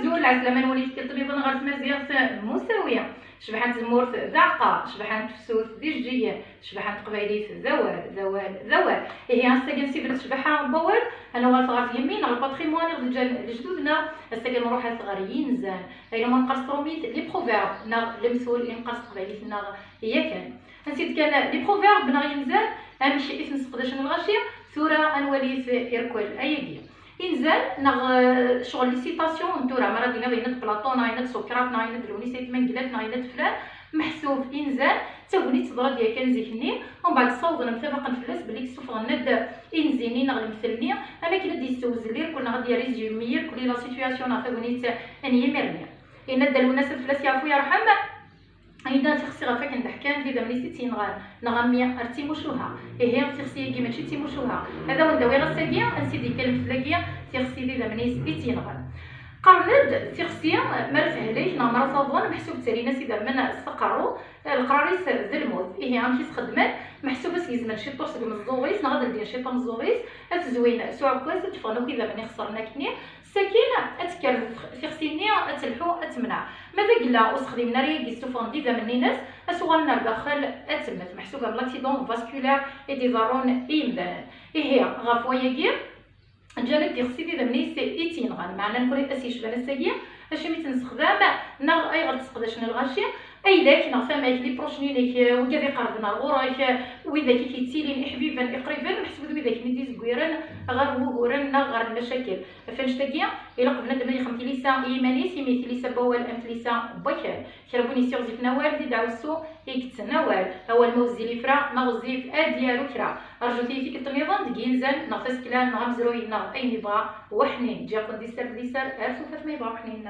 زول العسلامة نولي كتطبيب غرس مزيان مساوية، شبحان المورث زعقة، شبحان فسوس ديجية، شبحان قبايليت زوال هي هسا كنسيب شبحان بوال انا غالت يمين على الباتريمون ديال جدودنا. هسا كنروح غير ينزان الا ما نقرصروميت لي بروفيرب ناغ المثول اللي نقرص قبايليت ناغ هي كان نسيت كان لي بروفيرب ناغ ينزان امشي اسم نسقداش الغاشيه ثورة انوليت يركل ايديا ينزل نغ شغل لي سيتاسيون نتورا مرة دينا بينات بلاطون عينات سقراط عينات لونيسيت منقلات عينات فلان محسوب ينزل تاوني تضرا ديال كنزيكني ومن بعد صوضنا متفقا فلاس بلي كسوف غند انزيني نغ المثلني انا كي ندي السوز اللي كنا غادي ريزومير كل لا سيتوياسيون افونيت اني ميرني ان دالو الناس فلاس يعرفوا يرحم ايضا تخصي غفا كندحكام دي دامني سيتين غار نغمي ارتيموشوها هي تخصي كي ماشي تيموشوها هذا هو الدويره الساقيه انسيدي كلمه فلاكيه تخصي دي دامني سيتين غار قرند تخصي مرفه ليش نمر صابون محسوب تالينا سيدا من استقروا القراريس الموت هي عمشي تخدمات محسوبه سيزمن شي طوس المزوغيس نغادر ندير شي طوم مزوغيس اتزوين سوع كويس تفغنو كي دابا خسرنا كني السكينه اتكر تخصيني اتلحو اتمنع ماذا قلا واستخدمنا رياكي سوفون دي دامني ناس اسوغنا داخل اتمت محسوبه بلاكسيدون فاسكولار اي ديزارون ايمدان هي غافوياكي الجانب ديال خصيتي دابني سي ايتين غان معنا نكوري اسي شبان الساقيه اش ميت نستخدم نغ اي غتسقداش الغاشيه اي داك نغ فماك لي بروشنينيك وكذا قربنا الغوراك واذا كيتيلين حبيبا قريبا محسوب اذا كنتي زكويرن غير وغورن غير المشاكل فاش تاكيا الا قبلنا دابا خمتي ليسا ايماني سيميتي ليسا بوال امت ليسا بكر كربوني سيغ زيف نوال دي دعوسو يكت نوال هو الموزي لي فرا نغزيف اديالو كرا ارجوتي فيك التميضان دكينزان نغفس كلان نغمزروي نغ اي نبغى وحنين جاكون دي سر ارسو فاش ما يبغى وحنين